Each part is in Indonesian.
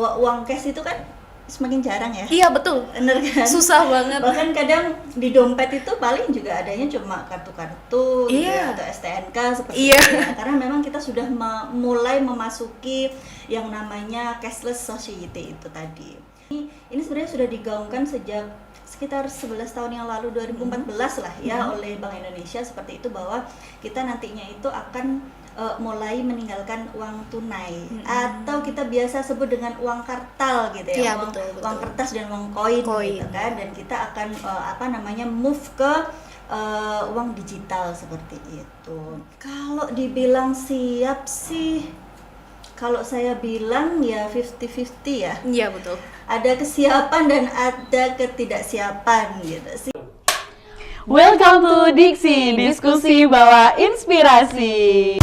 Uang cash itu kan semakin jarang ya. Iya betul, Bener kan? susah banget. Bahkan kadang di dompet itu paling juga adanya cuma kartu-kartu gitu ya, Iya. atau STNK seperti Iya. itu ya. Karena memang kita sudah mulai memasuki yang namanya cashless society itu tadi. Ini sebenarnya sudah digaungkan sejak sekitar 11 tahun yang lalu, 2014 lah ya, oleh Bank Indonesia seperti itu, bahwa kita nantinya itu akan mulai meninggalkan uang tunai atau kita biasa sebut dengan uang kartal gitu ya. Iya, uang, betul. uang kertas dan uang koin gitu kan, dan kita akan move ke uang digital seperti itu. Kalau dibilang siap sih, kalau saya bilang ya 50-50 ya. Iya betul. Ada kesiapan dan ada ketidaksiapan gitu sih. Welcome to Diksi, diskusi bawa inspirasi.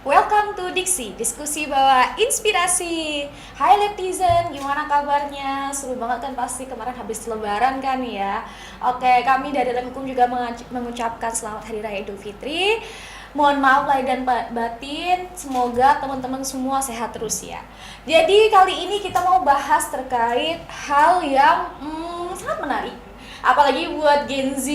Welcome to Diksi, diskusi bawa inspirasi. Hai netizen, gimana kabarnya? Seru banget kan pasti kemarin habis lebaran kan ya. Oke, kami dari Lem Hukum juga mengucapkan selamat Hari Raya Idul Fitri. Mohon maaf lahir dan batin, semoga teman-teman semua sehat terus ya. Jadi kali ini kita mau bahas terkait hal yang sangat menarik. Apalagi buat Gen Z,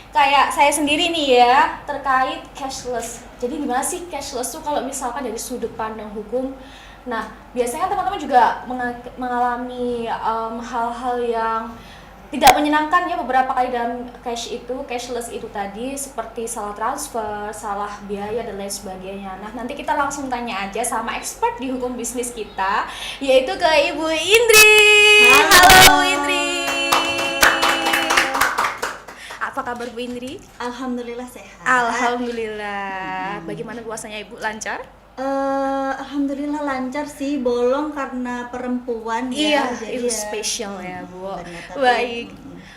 kayak saya sendiri nih ya, terkait cashless. Jadi gimana sih cashless tuh kalau misalkan dari sudut pandang hukum? Nah, biasanya teman-teman juga mengalami hal-hal yang tidak menyenangkan ya beberapa kali dalam cashless itu tadi, seperti salah transfer, salah biaya dan lain sebagainya. Nah, nanti kita langsung tanya aja sama expert di hukum bisnis kita, yaitu ke Ibu Indri. Halo Bu Indri. Apa kabar Bu Indri? Alhamdulillah sehat. Alhamdulillah. Bagaimana puasanya Ibu, lancar? Alhamdulillah lancar sih, bolong karena perempuan ya. Iya, jadi itu ya, spesial ya Bu. benar, tapi, Baik.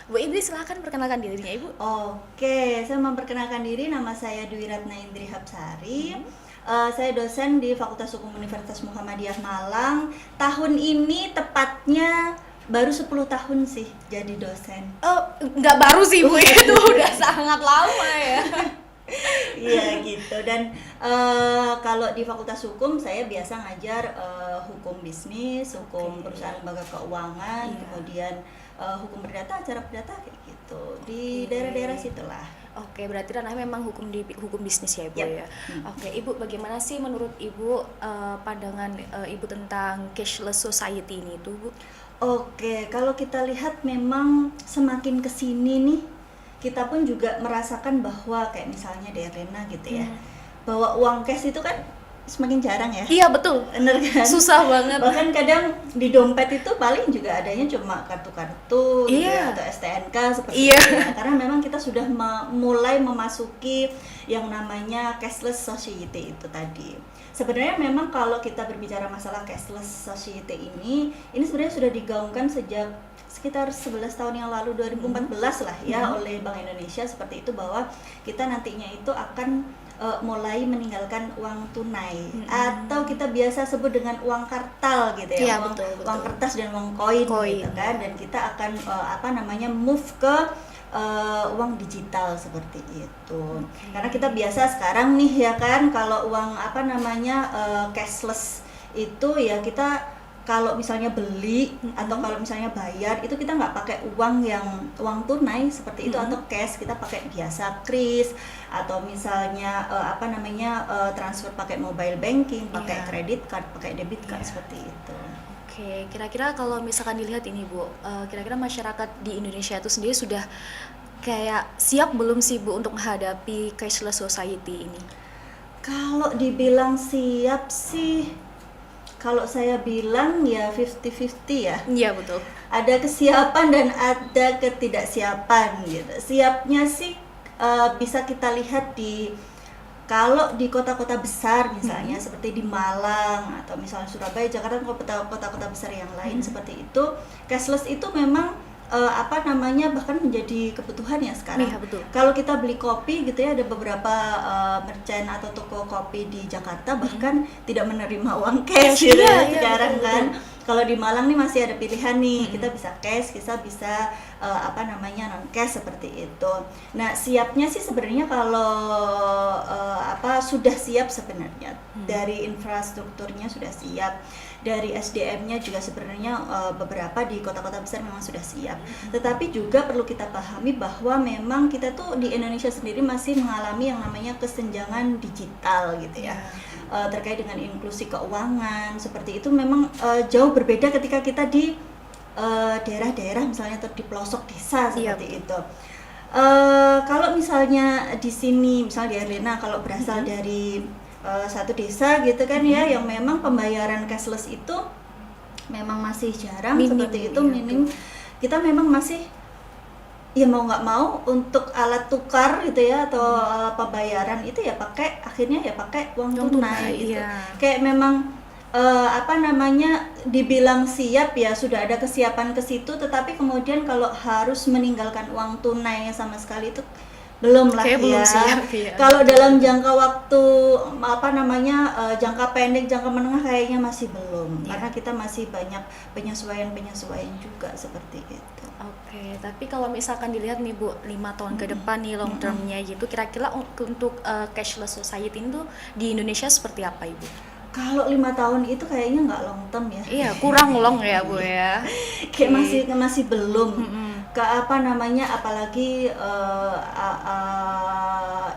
Bu Indri silahkan perkenalkan dirinya Ibu. Oke, saya memperkenalkan diri, nama saya Dwi Ratna Indri Hapsari. Saya dosen di Fakultas Hukum Universitas Muhammadiyah Malang. Tahun ini tepatnya baru 10 tahun sih jadi dosen. Oh, nggak baru sih Bu, itu udah sangat lama ya. Iya gitu. Dan kalau di Fakultas Hukum saya biasa ngajar hukum bisnis, hukum perusahaan lembaga keuangan, kemudian hukum perdata, acara perdata kayak gitu di daerah-daerah situlah. Oke, berarti ranahnya memang hukum bisnis ya Ibu ya. Yep. Oke, Ibu, bagaimana sih menurut Ibu pandangan Ibu tentang cashless society ini itu Bu? Oke, kalau kita lihat memang semakin kesini nih, kita pun juga merasakan bahwa kayak misalnya di Erlena gitu ya, bahwa uang cash itu kan semakin jarang ya. Iya betul, Bener kan? susah banget. Bahkan kadang di dompet itu paling juga adanya cuma kartu-kartu gitu ya, atau STNK seperti itu ya. Karena memang kita sudah mulai memasuki yang namanya cashless society itu tadi. Sebenarnya memang kalau kita berbicara masalah cashless society ini sebenarnya sudah digaungkan sejak sekitar 11 tahun yang lalu, 2014 lah ya, oleh Bank Indonesia seperti itu, bahwa kita nantinya itu akan mulai meninggalkan uang tunai atau kita biasa sebut dengan uang kartal gitu ya, Iya, uang, betul. uang kertas dan uang koin gitu kan, dan kita akan move ke uang digital seperti itu. Karena kita biasa sekarang nih ya kan, kalau uang cashless itu ya, kita kalau misalnya beli atau kalau misalnya bayar itu kita nggak pakai uang tunai seperti itu atau cash, kita pakai biasa kris atau misalnya transfer pakai mobile banking, pakai credit card, pakai debit card seperti itu. Oke, kira-kira kalau misalkan dilihat ini Bu, kira-kira masyarakat di Indonesia itu sendiri sudah kayak siap belum sih Bu untuk menghadapi cashless society ini? Kalau dibilang siap sih, kalau saya bilang ya 50-50 ya. Iya betul. Ada kesiapan dan ada ketidaksiapan gitu. Siapnya sih bisa kita lihat kalau di kota-kota besar misalnya seperti di Malang atau misalnya Surabaya, Jakarta, kota-kota besar yang lain seperti itu, cashless itu memang apa namanya bahkan menjadi kebutuhan ya sekarang. Iya, betul. Kalau kita beli kopi gitu ya, ada beberapa merchant atau toko kopi di Jakarta bahkan tidak menerima uang cash gitu Iya, iya, sekarang betul, kan. betul. Kalau di Malang nih masih ada pilihan nih, kita bisa cash, kita bisa apa namanya non cash seperti itu. Nah siapnya sih sebenarnya kalau apa sudah siap sebenarnya, dari infrastrukturnya sudah siap, dari SDM-nya juga sebenarnya beberapa di kota-kota besar memang sudah siap. Tetapi juga perlu kita pahami bahwa memang kita tuh di Indonesia sendiri masih mengalami yang namanya kesenjangan digital gitu ya. Terkait dengan inklusi keuangan seperti itu memang jauh berbeda ketika kita di daerah-daerah misalnya atau di pelosok desa seperti itu. Kalau misalnya di sini misalnya di Erlina kalau berasal dari satu desa gitu kan ya yang memang pembayaran cashless itu memang masih jarang seperti itu, minim. Kita memang masih ya mau nggak mau untuk alat tukar gitu ya atau pembayaran itu ya akhirnya pakai uang tunai gitu. Kayak memang apa namanya dibilang siap ya sudah ada kesiapan ke situ, tetapi kemudian kalau harus meninggalkan uang tunai sama sekali itu belum lah ya. Belum siap, ya. Kalau dalam jangka waktu apa namanya jangka pendek, jangka menengah kayaknya masih belum, karena kita masih banyak penyesuaian juga seperti itu. Oke, tapi kalau misalkan dilihat nih Bu, 5 tahun ke depan nih long termnya gitu, kira-kira untuk cashless society ini tuh di Indonesia seperti apa Ibu? Kalau 5 tahun itu kayaknya nggak long term ya. Iya, kurang long ya Bu ya. Kayak masih belum. Ke apa namanya apalagi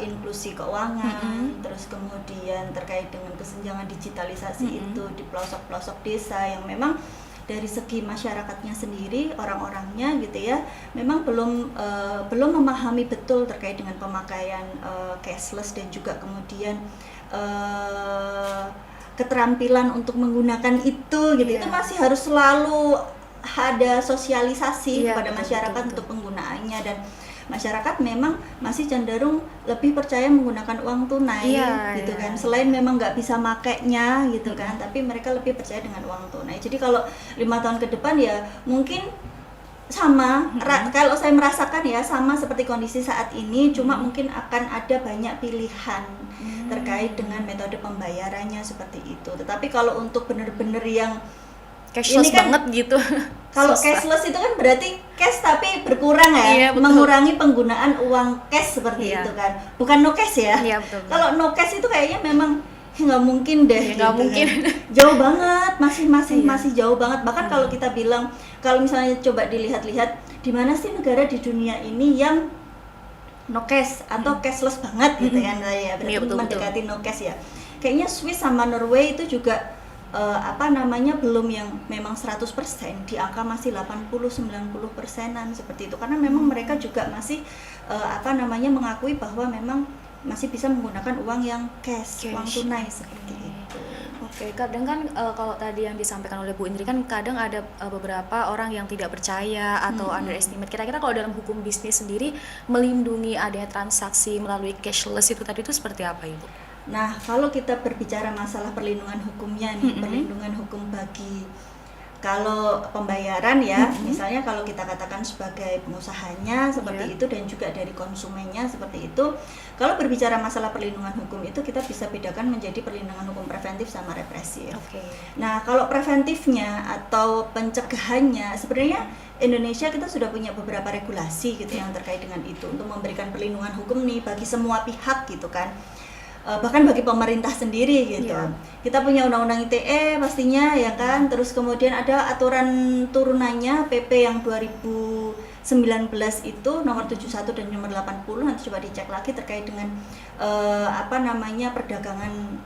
inklusi keuangan, terus kemudian terkait dengan kesenjangan digitalisasi itu di pelosok-pelosok desa yang memang dari segi masyarakatnya sendiri, orang-orangnya gitu ya, memang belum memahami betul terkait dengan pemakaian cashless dan juga kemudian keterampilan untuk menggunakan itu gitu. Itu masih harus selalu ada sosialisasi kepada masyarakat betul. Untuk penggunaannya, dan masyarakat memang masih cenderung lebih percaya menggunakan uang tunai gitu kan. Selain memang nggak bisa makainya gitu kan, tapi mereka lebih percaya dengan uang tunai. Jadi kalau 5 tahun ke depan ya mungkin sama, kalau saya merasakan ya sama seperti kondisi saat ini, cuma mungkin akan ada banyak pilihan terkait dengan metode pembayarannya seperti itu. Tetapi kalau untuk benar-benar yang cashless kan, banget gitu. Kalau cashless itu kan berarti cash tapi berkurang ya, mengurangi penggunaan uang cash seperti itu kan. Bukan no cash ya. Kalau no cash itu kayaknya memang nggak mungkin deh. Nggak mungkin. Kan. Jauh banget, masih jauh banget. Bahkan kalau kita bilang, kalau misalnya coba dilihat-lihat di mana sih negara di dunia ini yang no cash atau cashless banget gitu kan ya, betul mendekati no cash ya. Kayaknya Swiss sama Norway itu juga apa namanya belum yang memang 100%, di angka masih 80-90%-an seperti itu, karena memang mereka juga masih apa namanya mengakui bahwa memang masih bisa menggunakan uang yang cash. Uang tunai seperti itu. Oke, kadang kan kalau tadi yang disampaikan oleh Bu Indri kan kadang ada beberapa orang yang tidak percaya atau underestimate. Kira-kira kalau dalam hukum bisnis sendiri melindungi adanya transaksi melalui cashless itu tadi itu seperti apa Ibu? Nah, kalau kita berbicara masalah perlindungan hukumnya nih, perlindungan hukum bagi kalau pembayaran ya, misalnya kalau kita katakan sebagai pengusahanya seperti itu dan juga dari konsumennya seperti itu. Kalau berbicara masalah perlindungan hukum itu kita bisa bedakan menjadi perlindungan hukum preventif sama represif. Nah, kalau preventifnya atau pencegahannya sebenarnya Indonesia kita sudah punya beberapa regulasi gitu yang terkait dengan itu untuk memberikan perlindungan hukum nih bagi semua pihak gitu kan. Bahkan bagi pemerintah sendiri gitu. Kita punya undang-undang ITE pastinya ya kan, terus kemudian ada aturan turunannya PP yang 2019 itu nomor 71 dan nomor 80, nanti coba dicek lagi terkait dengan apa namanya perdagangan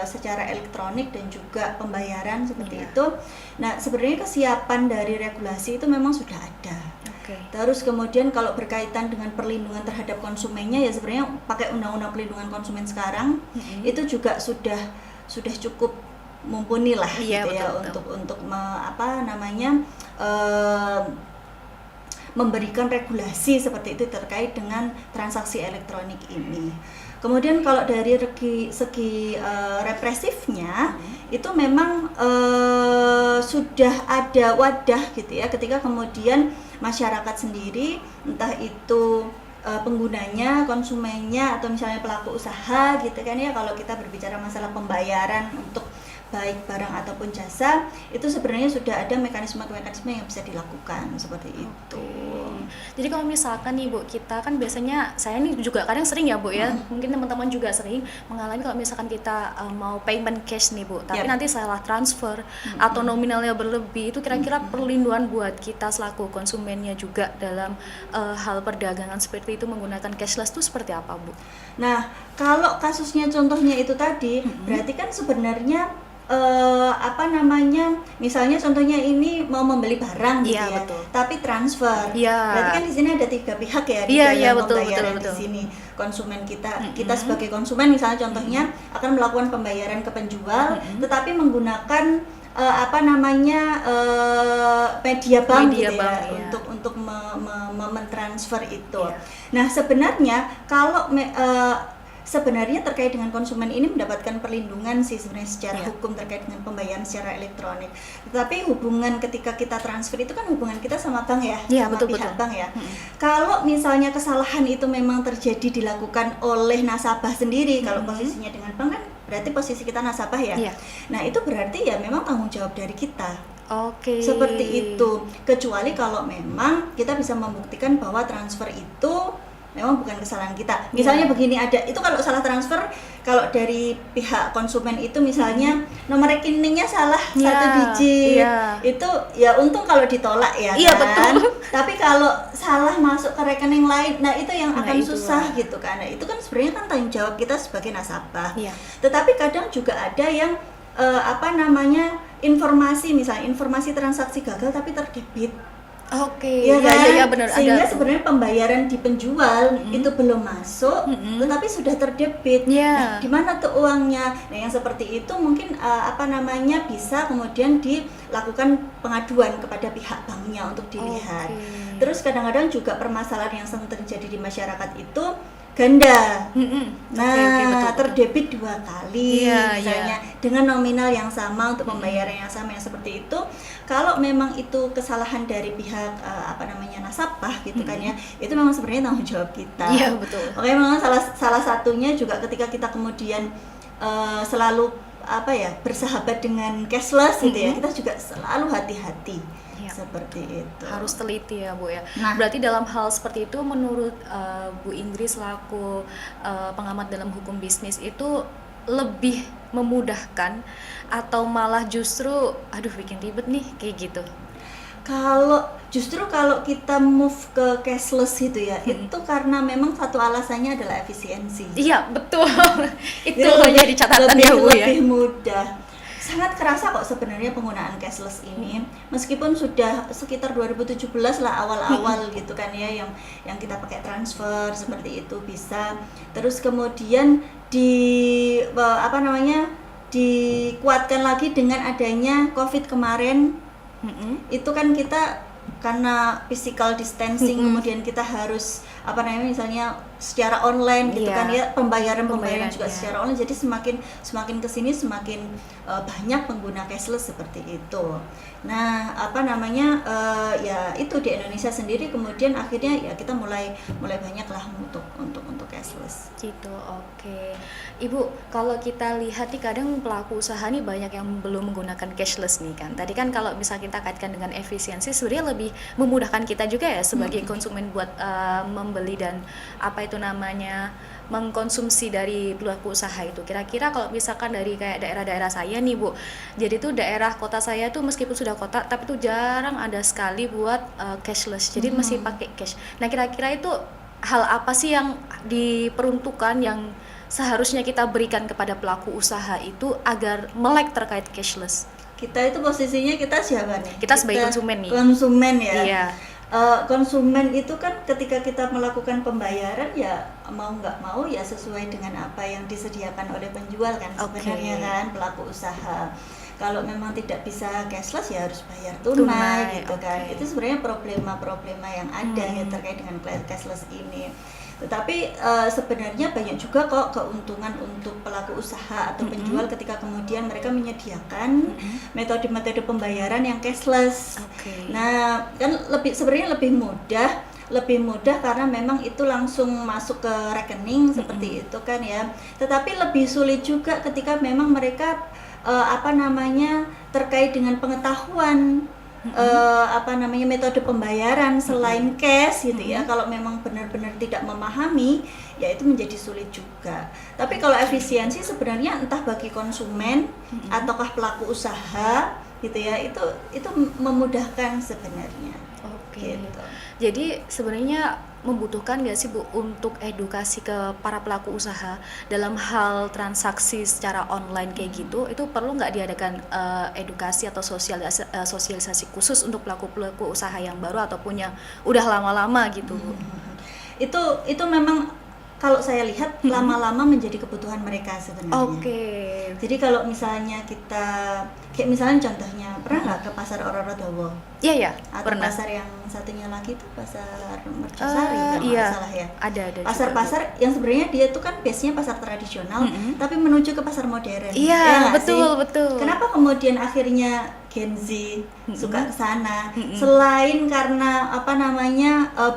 secara elektronik dan juga pembayaran seperti itu. Nah, sebenarnya kesiapan dari regulasi itu memang sudah ada. Terus kemudian kalau berkaitan dengan perlindungan terhadap konsumennya ya sebenarnya pakai undang-undang perlindungan konsumen sekarang itu juga sudah cukup mumpuni lah gitu ya untuk apa namanya memberikan regulasi seperti itu terkait dengan transaksi elektronik ini. Kemudian kalau dari segi represifnya itu memang sudah ada wadah gitu ya, ketika kemudian masyarakat sendiri, entah itu penggunanya, konsumennya, atau misalnya pelaku usaha gitu kan ya, kalau kita berbicara masalah pembayaran untuk baik barang ataupun jasa, itu sebenarnya sudah ada mekanisme-mekanisme yang bisa dilakukan seperti itu. Jadi kalau misalkan nih Bu, kita kan biasanya, saya nih juga kadang sering ya Bu ya, mungkin teman-teman juga sering mengalami kalau misalkan kita mau payment cash nih Bu, tapi nanti salah transfer atau nominalnya berlebih, itu kira-kira perlindungan buat kita selaku konsumennya juga dalam hal perdagangan seperti itu menggunakan cashless itu seperti apa Bu? Nah, kalau kasusnya contohnya itu tadi, berarti kan sebenarnya misalnya contohnya ini mau membeli barang gitu ya, betul. tapi transfer. Berarti kan di sini ada 3 pihak ya di dalam pembayaran di sini. Konsumen kita sebagai konsumen misalnya contohnya akan melakukan pembayaran ke penjual, tetapi menggunakan media bank gitu ya, untuk mentransfer itu. Nah, sebenarnya kalau sebenarnya terkait dengan konsumen ini mendapatkan perlindungan sih sebenarnya secara hukum terkait dengan pembayaran secara elektronik. Tetapi hubungan ketika kita transfer itu kan hubungan kita sama bank ya, sama pihak bank ya. Kalau misalnya kesalahan itu memang terjadi dilakukan oleh nasabah sendiri, kalau posisinya dengan bank kan berarti posisi kita nasabah ya. Nah, itu berarti ya memang tanggung jawab dari kita. Seperti itu. Kecuali kalau memang kita bisa membuktikan bahwa transfer itu memang bukan kesalahan kita. Misalnya begini, ada itu kalau salah transfer, kalau dari pihak konsumen itu misalnya nomor rekeningnya salah 1 digit, itu ya untung kalau ditolak ya kan. Tapi kalau salah masuk ke rekening lain, nah itu yang akan susah gitu kan. Nah, itu kan sebenarnya kan tanggung jawab kita sebagai nasabah. Tetapi kadang juga ada yang informasi, misalnya informasi transaksi gagal tapi terdebit. Benar. Sehingga sebenarnya pembayaran di penjual itu belum masuk, tetapi sudah terdebit. Nah, di mana tuh uangnya? Nah, yang seperti itu mungkin bisa kemudian dilakukan pengaduan kepada pihak banknya untuk dilihat. Terus kadang-kadang juga permasalahan yang sering terjadi di masyarakat itu ganda. Betul. Terdebit 2 kali misalnya dengan nominal yang sama untuk pembayaran yang sama, yang seperti itu. Kalau memang itu kesalahan dari pihak nasabah gitu kan ya, itu memang sebenarnya tanggung jawab kita. Betul. Oke, memang salah satunya juga ketika kita kemudian selalu bersahabat dengan cashless gitu ya, kita juga selalu hati-hati. Seperti itu. Harus teliti ya Bu ya. Nah, berarti dalam hal seperti itu menurut Bu Indri selaku pengamat dalam hukum bisnis itu lebih memudahkan atau malah justru bikin ribet nih kayak gitu? Kalau kita move ke cashless gitu ya, itu karena memang satu alasannya adalah efisiensi. Iya, betul. Itu menjadi catatan ya Bu ya. Lebih mudah. Sangat kerasa kok sebenarnya penggunaan cashless ini, meskipun sudah sekitar 2017 lah awal-awal gitu kan ya, yang kita pakai transfer seperti itu bisa. Terus kemudian dikuatkan lagi dengan adanya COVID kemarin. Itu kan kita karena physical distancing, kemudian kita harus misalnya secara online gitu kan ya, pembayaran juga secara online, jadi semakin kesini semakin banyak pengguna cashless seperti itu. Nah, ya itu di Indonesia sendiri kemudian akhirnya ya kita mulai banyak lah untuk cashless gitu. Ibu, kalau kita lihat nih kadang pelaku usaha nih banyak yang belum menggunakan cashless nih kan. Tadi kan kalau bisa kita kaitkan dengan efisiensi, sebenarnya lebih memudahkan kita juga ya sebagai konsumen buat membeli dan mengkonsumsi dari pelaku usaha itu. Kira-kira kalau misalkan dari kayak daerah-daerah saya nih Bu, jadi tuh daerah kota saya tuh meskipun sudah kota tapi tuh jarang ada sekali buat cashless, jadi masih pakai cash. Nah, kira-kira itu hal apa sih yang diperuntukkan yang seharusnya kita berikan kepada pelaku usaha itu agar melek terkait cashless? Kita itu posisinya kita siapa nih? Kita sebagai konsumen nih. Konsumen ya. Iya. Konsumen itu kan ketika kita melakukan pembayaran ya mau nggak mau ya sesuai dengan apa yang disediakan oleh penjual kan sebenarnya kan pelaku usaha. Kalau memang tidak bisa cashless ya harus bayar tunai gitu kan. Itu sebenarnya problema yang ada ya terkait dengan cashless ini. Tetapi sebenarnya banyak juga kok keuntungan untuk pelaku usaha atau penjual ketika kemudian mereka menyediakan metode-metode pembayaran yang cashless. Nah, kan sebenarnya lebih mudah karena memang itu langsung masuk ke rekening seperti itu kan ya. Tetapi lebih sulit juga ketika memang mereka terkait dengan pengetahuan metode pembayaran selain cash gitu ya. Kalau memang benar-benar tidak memahami, ya itu menjadi sulit juga. Tapi kalau efisiensi sebenarnya entah bagi konsumen ataukah pelaku usaha gitu ya, itu memudahkan sebenarnya. Gitu. Jadi sebenarnya membutuhkan nggak sih Bu untuk edukasi ke para pelaku usaha dalam hal transaksi secara online kayak gitu, itu perlu nggak diadakan edukasi atau sosialisasi khusus untuk pelaku usaha yang baru ataupun yang udah lama-lama gitu Bu? Itu memang kalau saya lihat lama-lama menjadi kebutuhan mereka sebenarnya. Jadi kalau misalnya kita kayak misalnya contohnya pernah nggak ke pasar Ororodowo? Iya, atau pernah. Pasar yang satunya lagi itu pasar Mercosari kalau nggak salah ya. Ada Pasar-pasar yang sebenarnya dia tuh kan biasanya pasar tradisional, tapi menuju ke pasar modern. Iya, ya betul. Kenapa kemudian akhirnya Gen Z suka ke sana? Selain karena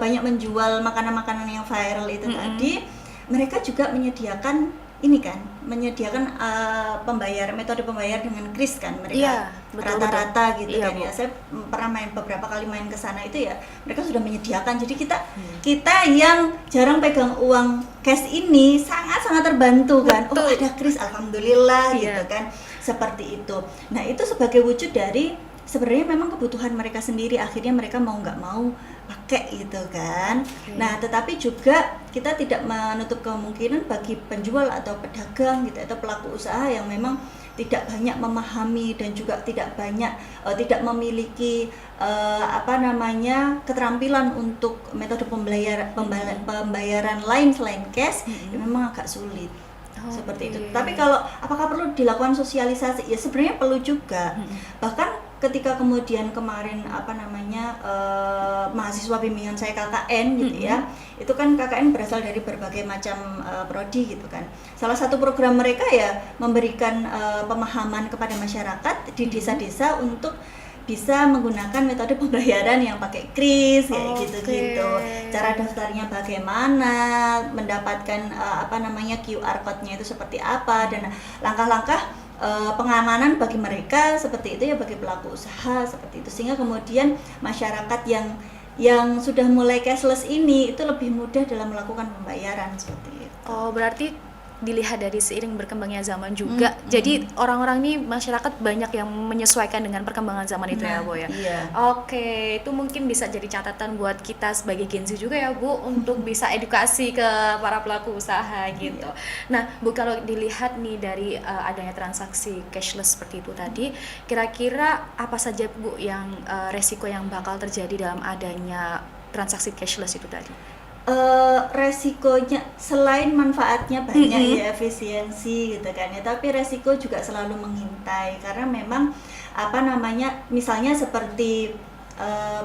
banyak menjual makanan-makanan yang viral itu tadi, mereka juga menyediakan metode pembayar dengan kris kan mereka rata-rata gitu kan ya. Saya pernah beberapa kali main ke sana itu ya, mereka sudah menyediakan. Jadi kita yang jarang pegang uang cash ini sangat-sangat terbantu kan. Oh, ada kris, alhamdulillah gitu kan. Seperti itu. Nah, itu sebagai wujud dari sebenarnya memang kebutuhan mereka sendiri, akhirnya mereka mau nggak mau pakai gitu kan. Nah, tetapi juga kita tidak menutup kemungkinan bagi penjual atau pedagang gitu atau pelaku usaha yang memang tidak banyak memahami dan juga tidak memiliki keterampilan untuk metode pembayaran lain selain cash, ya memang agak sulit. Seperti itu. Tapi kalau apakah perlu dilakukan sosialisasi? Ya sebenarnya perlu juga. Bahkan ketika kemudian kemarin mahasiswa bimbingan saya KKN gitu ya, itu kan KKN berasal dari berbagai macam prodi gitu kan. Salah satu program mereka ya memberikan pemahaman kepada masyarakat di desa-desa untuk bisa menggunakan metode pembayaran yang pakai kris kayak gitu-gitu. Cara daftarnya bagaimana, mendapatkan QR code-nya itu seperti apa, dan langkah-langkah pengamanan bagi mereka seperti itu ya, bagi pelaku usaha seperti itu, sehingga kemudian masyarakat yang sudah mulai cashless ini itu lebih mudah dalam melakukan pembayaran seperti itu. Oh, berarti dilihat dari seiring berkembangnya zaman juga. Jadi orang-orang nih, masyarakat banyak yang menyesuaikan dengan perkembangan zaman itu ya Bu ya. Iya. Oke, itu mungkin bisa jadi catatan buat kita sebagai Gen Z juga ya Bu, untuk bisa edukasi ke para pelaku usaha gitu. Nah Bu, kalau dilihat nih dari adanya transaksi cashless seperti itu tadi, kira-kira apa saja Bu yang resiko yang bakal terjadi dalam adanya transaksi cashless itu tadi? Resikonya selain manfaatnya banyak ya, efisiensi gitu kan ya, tapi resiko juga selalu mengintai karena memang misalnya seperti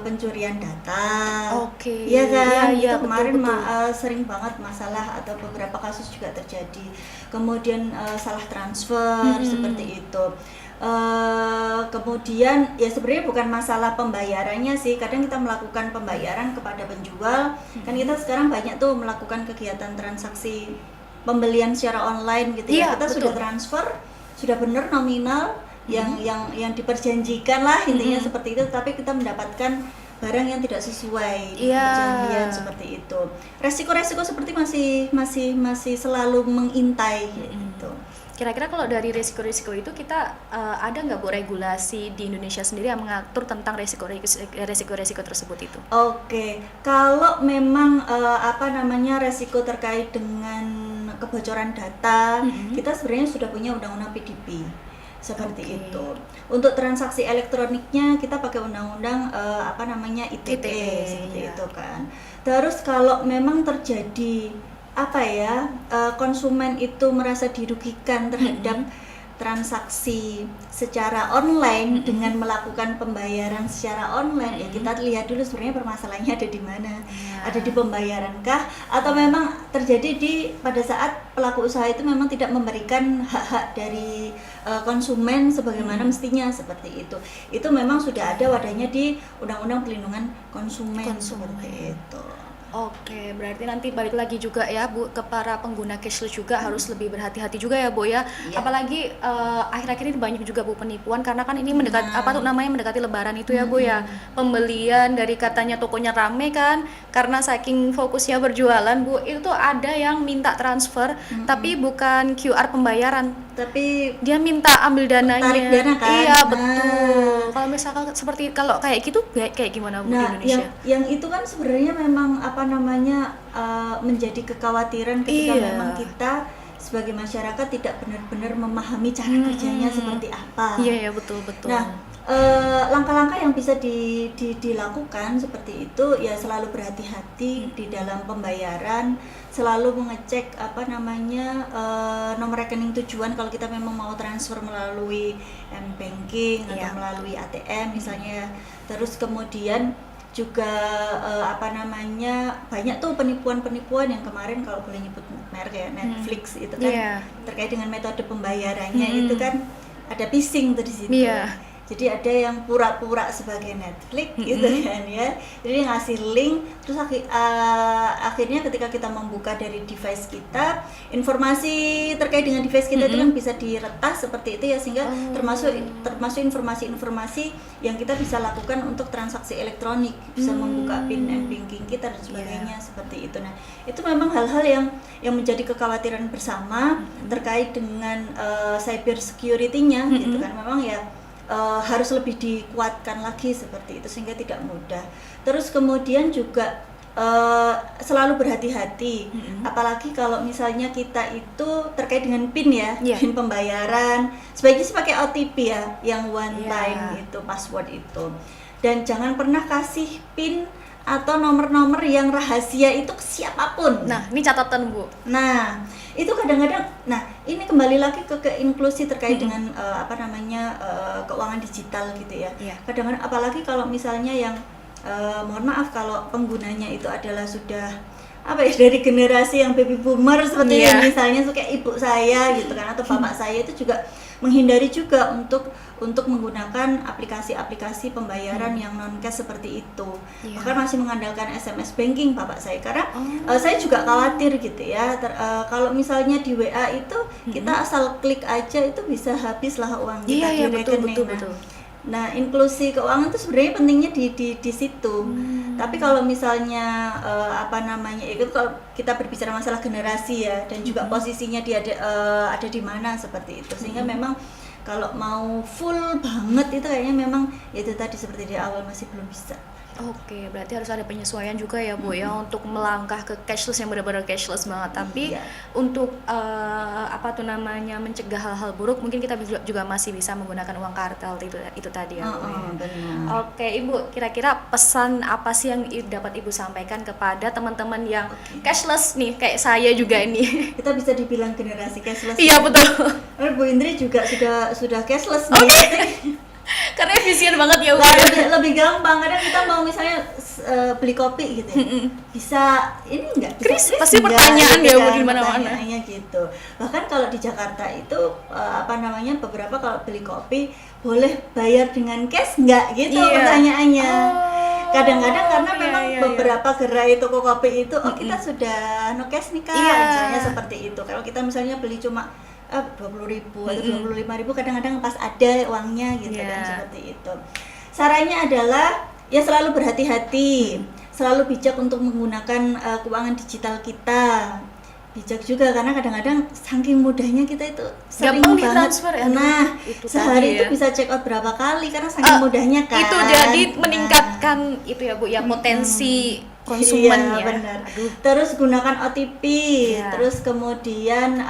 pencurian data, ya kan, itu kemarin sering banget masalah atau beberapa kasus juga terjadi. Kemudian salah transfer seperti itu. Kemudian ya sebenarnya bukan masalah pembayarannya sih, kadang kita melakukan pembayaran kepada penjual, kan kita sekarang banyak tuh melakukan kegiatan transaksi pembelian secara online gitu ya, kita sudah transfer, sudah benar nominal yang diperjanjikan lah intinya seperti itu, tapi kita mendapatkan barang yang tidak sesuai perjanjian seperti itu. Resiko-resiko seperti masih selalu mengintai gitu. Kira-kira kalau dari resiko-resiko itu kita ada nggak Bu regulasi di Indonesia sendiri yang mengatur tentang resiko-resiko tersebut itu? Oke, kalau memang resiko terkait dengan kebocoran data, kita sebenarnya sudah punya undang-undang PDP seperti itu. Untuk transaksi elektroniknya kita pakai undang-undang ITE seperti itu kan. Terus kalau memang terjadi konsumen itu merasa dirugikan terhadap transaksi secara online dengan melakukan pembayaran secara online, ya kita lihat dulu sebenarnya permasalahannya ada di mana. Ada di pembayarankah, atau memang terjadi pada saat pelaku usaha itu memang tidak memberikan hak-hak dari konsumen sebagaimana mestinya, seperti itu. Itu memang sudah ada wadahnya di Undang-Undang Perlindungan Konsumen. Seperti itu. Oke, berarti nanti balik lagi juga ya Bu, ke para pengguna cashless juga harus lebih berhati-hati juga ya Bu ya. Apalagi akhir-akhir ini banyak juga Bu penipuan, karena kan ini mendekati Lebaran itu ya Bu ya. Pembelian dari katanya tokonya rame kan, karena saking fokusnya berjualan Bu, itu ada yang minta transfer tapi bukan QR pembayaran, tapi dia minta ambil dananya. Tarik dana kan? Iya, betul. Kalau misalkan seperti kalau kayak gitu kayak gimana Bu di Indonesia? Yang itu kan sebenarnya memang menjadi kekhawatiran ketika memang kita sebagai masyarakat tidak benar-benar memahami cara kerjanya seperti apa. Iya, betul. Nah, langkah-langkah yang bisa dilakukan seperti itu ya selalu berhati-hati di dalam pembayaran, selalu mengecek nomor rekening tujuan kalau kita memang mau transfer melalui m-banking atau melalui ATM misalnya. Terus kemudian juga banyak tuh penipuan yang kemarin kalau boleh nyebut merek ya, Netflix itu kan terkait dengan metode pembayarannya itu kan ada phishing tuh di situ. Jadi ada yang pura-pura sebagai Netflix gitu kan ya. Jadi ngasih link, terus akhirnya ketika kita membuka dari device kita, informasi terkait dengan device kita itu kan bisa diretas seperti itu ya, sehingga termasuk informasi-informasi yang kita bisa lakukan untuk transaksi elektronik, bisa membuka PIN banking kita dan sebagainya seperti itu. Nah, itu memang hal-hal yang menjadi kekhawatiran bersama terkait dengan cyber security-nya gitu kan. Memang ya harus lebih dikuatkan lagi seperti itu sehingga tidak mudah. Terus kemudian juga selalu berhati-hati, apalagi kalau misalnya kita itu terkait dengan PIN ya, PIN pembayaran, sebaiknya sih pakai OTP ya, yang one time itu, password itu. Dan jangan pernah kasih PIN atau nomor-nomor yang rahasia itu ke siapapun. Nah, ini catatan Bu. Nah, itu kadang-kadang, ini kembali lagi ke inklusi terkait dengan keuangan digital gitu ya. Kadang-kadang apalagi kalau misalnya yang mohon maaf kalau penggunanya itu adalah sudah dari generasi yang baby boomer seperti yang misalnya kayak ibu saya gitu kan, atau bapak saya, itu juga menghindari juga untuk menggunakan aplikasi-aplikasi pembayaran yang non cash seperti itu. Bahkan masih mengandalkan SMS banking bapak saya, karena saya juga khawatir gitu ya, kalau misalnya di WA itu kita asal klik aja itu bisa habis lah uang kita di rekening. Betul. Nah, inklusi keuangan itu sebenarnya pentingnya di situ. Tapi kalau misalnya itu kalau kita berbicara masalah generasi ya, dan juga posisinya dia ada di mana seperti itu, sehingga memang kalau mau full banget itu kayaknya memang itu tadi seperti di awal masih belum bisa. Oke, berarti harus ada penyesuaian juga ya Bu ya, untuk melangkah ke cashless yang benar-benar cashless banget. Tapi untuk mencegah hal-hal buruk, mungkin kita juga masih bisa menggunakan uang kartal itu tadi ya Bu. Benar. Oke Ibu, kira-kira pesan apa sih yang dapat Ibu sampaikan kepada teman-teman yang cashless nih, kayak saya juga ini? Kita bisa dibilang generasi cashless. Iya betul. Bu Indri juga sudah cashless nih. Karena efisien banget ya Bu. Lebih gampang. Kadang kita mau misalnya beli kopi gitu ya, bisa ini enggak? Kris pasti pertanyaan ya Bu di mana-mana. Pertanyaannya gitu. Bahkan kalau di Jakarta itu beberapa kalau beli kopi boleh bayar dengan cash enggak gitu pertanyaannya. Kadang-kadang karena memang beberapa gerai toko kopi itu kita sudah no cash nih Kak, misalnya seperti itu. Kalau kita misalnya beli cuma 20.000 atau 25.000, kadang-kadang pas ada uangnya gitu kan, seperti itu. Sarannya adalah ya selalu berhati-hati, selalu bijak untuk menggunakan keuangan digital kita. Bijak juga karena kadang-kadang saking mudahnya kita itu sering banget sehari itu bisa check out berapa kali karena saking mudahnya kan. Itu jadi meningkatkan itu ya Bu ya, potensi konsumennya. Benar. Terus gunakan OTP, terus kemudian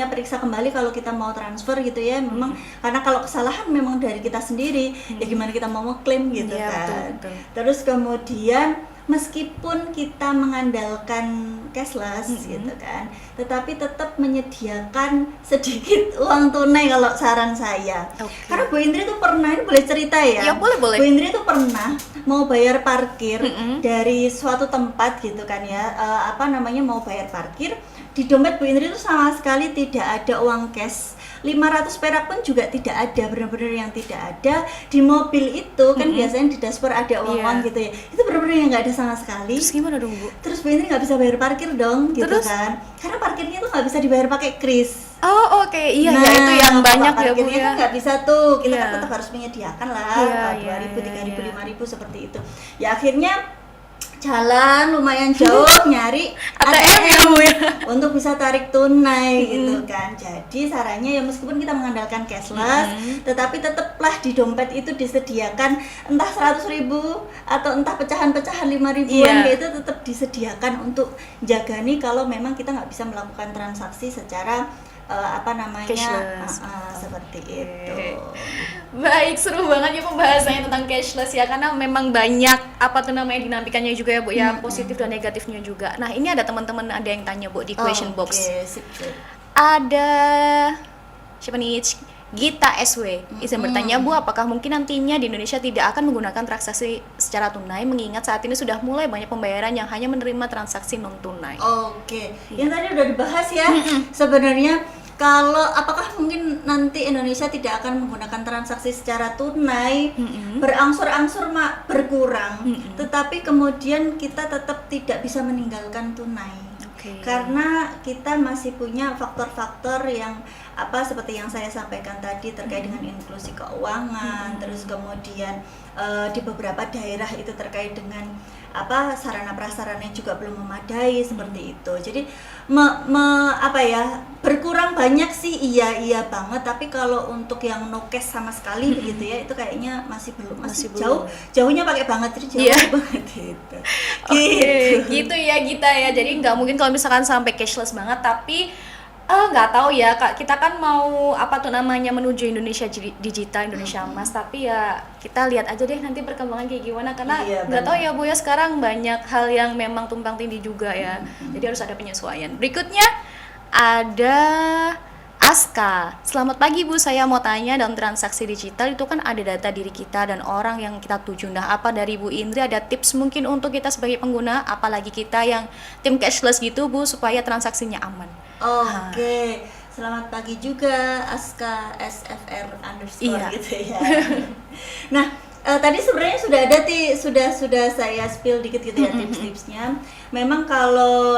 periksa kembali kalau kita mau transfer gitu ya. Memang karena kalau kesalahan memang dari kita sendiri, ya gimana kita mau ngeklaim gitu kan. Betul. Terus kemudian meskipun kita mengandalkan cashless gitu kan, tetapi tetap menyediakan sedikit uang tunai kalau saran saya. Karena Bu Indri tuh pernah, ini boleh cerita ya? Ya boleh. Bu Indri tuh pernah mau bayar parkir dari suatu tempat gitu kan ya, mau bayar parkir, di dompet Bu Indri tuh sama sekali tidak ada uang cash. 500 perak pun juga tidak ada, benar-benar yang tidak ada. Di mobil itu kan biasanya di dashboard ada uang-uang gitu ya, itu benar-benar yang nggak ada sama sekali. Terus gimana dong Bu? Terus Bu Indri nggak bisa bayar parkir dong gitu kan, karena parkirnya tuh nggak bisa dibayar pakai kris. Oh oke, iya ya itu yang banyak ya Bu parkirnya ya. kan nggak bisa tuh, kita kan tetap harus menyediakan lah 2.000, 3.000, 5.000 seperti itu. Ya akhirnya jalan lumayan jauh nyari ATM untuk bisa tarik tunai gitu kan. Jadi sarannya ya meskipun kita mengandalkan cashless, tetapi tetaplah di dompet itu disediakan entah 100.000 atau entah pecahan-pecahan 5.000-an itu tetap disediakan untuk jaga nih kalau memang kita nggak bisa melakukan transaksi secara cashless. Seperti itu. Baik, seru banget ya pembahasannya tentang cashless ya, karena memang banyak dinamikannya juga ya Bu ya, positif dan negatifnya juga. Nah ini ada teman-teman ada yang tanya Bu di question box. Sip. Ada siapa nih? Gita SW izin bertanya Bu, apakah mungkin nantinya di Indonesia tidak akan menggunakan transaksi secara tunai mengingat saat ini sudah mulai banyak pembayaran yang hanya menerima transaksi non tunai? Yang tadi udah dibahas ya. Sebenarnya kalau apakah mungkin nanti Indonesia tidak akan menggunakan transaksi secara tunai, berangsur-angsur berkurang, tetapi kemudian kita tetap tidak bisa meninggalkan tunai. Karena kita masih punya faktor-faktor yang seperti yang saya sampaikan tadi terkait dengan inklusi keuangan, terus kemudian di beberapa daerah itu terkait dengan sarana prasarana juga belum memadai seperti itu. Jadi berkurang banyak sih iya banget, tapi kalau untuk yang no cash sama sekali begitu ya, itu kayaknya masih jauhnya pakai banget, jadi jauh banget gitu. Gitu ya Gita ya. Jadi nggak mungkin kalau misalkan sampai cashless banget, tapi nggak tahu ya Kak, kita kan mau menuju Indonesia digital, Indonesia emas, tapi ya kita lihat aja deh nanti perkembangan kayak gimana, karena nggak tahu ya Bu ya, sekarang banyak hal yang memang tumpang tindih juga ya, jadi harus ada penyesuaian. Berikutnya ada Aska, selamat pagi Bu, saya mau tanya, dalam transaksi digital itu kan ada data diri kita dan orang yang kita tuju. Nah, apa dari Bu Indri ada tips mungkin untuk kita sebagai pengguna, apalagi kita yang tim cashless gitu Bu, supaya transaksinya aman? Selamat pagi juga Aska SFR _ gitu ya. Nah, tadi sebenarnya sudah saya spill dikit gitu ya tips-tipsnya. Memang kalau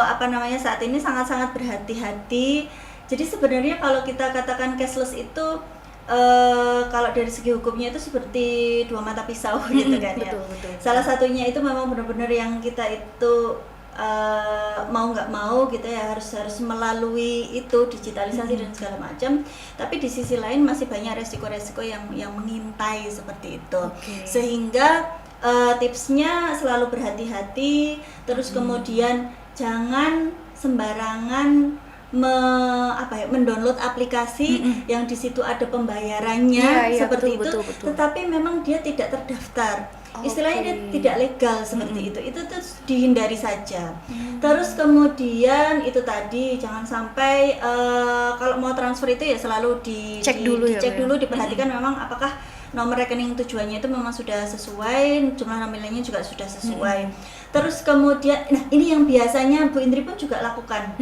saat ini sangat-sangat berhati-hati. Jadi sebenarnya kalau kita katakan cashless itu kalau dari segi hukumnya itu seperti dua mata pisau gitu kan ya. Betul. Salah satunya itu memang benar-benar yang kita itu mau nggak mau gitu ya, harus melalui itu digitalisasi dan segala macam. Tapi di sisi lain masih banyak resiko-resiko yang mengintai seperti itu. Sehingga tipsnya selalu berhati-hati, terus kemudian jangan sembarangan mendownload aplikasi yang di situ ada pembayarannya seperti itu, tetapi memang dia tidak terdaftar. Istilahnya dia tidak legal seperti itu tuh dihindari saja. Terus kemudian itu tadi jangan sampai kalau mau transfer itu ya selalu dicek dulu, diperhatikan memang apakah nomor rekening tujuannya itu memang sudah sesuai, jumlah nominalnya juga sudah sesuai. Terus kemudian, nah ini yang biasanya Bu Indri pun juga lakukan.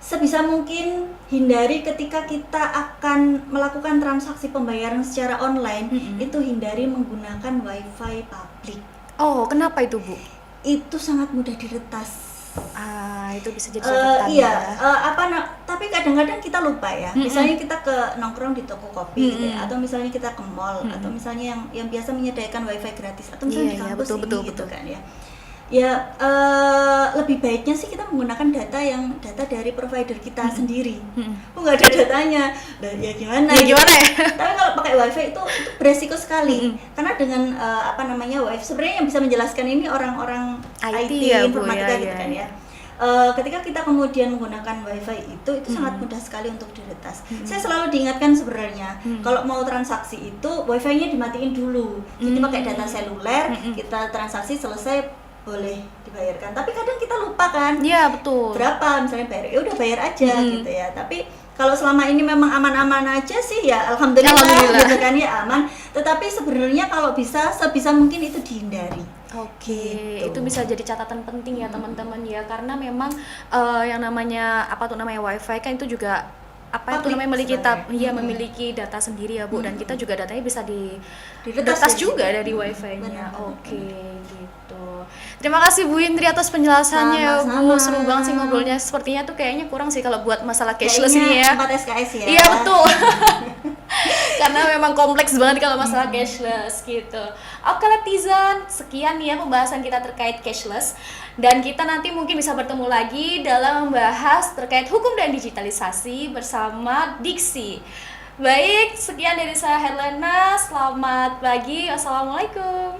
Sebisa mungkin hindari ketika kita akan melakukan transaksi pembayaran secara online, itu hindari menggunakan wifi publik. Oh, kenapa itu Bu? Itu sangat mudah diretas. Itu bisa jadi catatan tapi kadang-kadang kita lupa ya. Misalnya kita ke nongkrong di toko kopi gitu ya, atau misalnya kita ke mall, atau misalnya yang biasa menyediakan wifi gratis, atau misalnya di kampus betul. Kan ya. Ya lebih baiknya sih kita menggunakan data dari provider kita sendiri. Nggak ada datanya, ya gimana ya? Tapi kalau pakai wifi itu beresiko sekali, karena dengan wifi sebenarnya yang bisa menjelaskan ini orang-orang IT informatika gitu kan ya. ketika kita kemudian menggunakan wifi itu sangat mudah sekali untuk diretas. Saya selalu diingatkan sebenarnya kalau mau transaksi itu wifi-nya dimatiin dulu. Jadi pakai data seluler, kita transaksi selesai boleh dibayarkan. Tapi kadang kita lupa kan. Iya, betul. Berapa misalnya bayar, ya udah bayar aja gitu ya. Tapi kalau selama ini memang aman-aman aja sih ya alhamdulillah. Gitu kan ya aman. Tetapi sebenarnya kalau sebisa mungkin itu dihindari. Oke, itu bisa jadi catatan penting ya teman-teman ya, karena memang yang namanya wifi kan itu juga memiliki data sendiri ya Bu, dan kita juga datanya bisa diretas juga dari wifi-nya. Oke, gitu. Terima kasih Bu Indri atas penjelasannya ya Bu, seru banget sih ngobrolnya. Sepertinya tuh kayaknya kurang sih kalau buat masalah cashless ini ya. 4 SKS ya. Iya betul. Karena memang kompleks banget kalau masalah cashless gitu. Oke netizen, sekian ya pembahasan kita terkait cashless, dan kita nanti mungkin bisa bertemu lagi dalam membahas terkait hukum dan digitalisasi bersama Diksi. Baik, sekian dari saya Helena, selamat pagi, wassalamualaikum.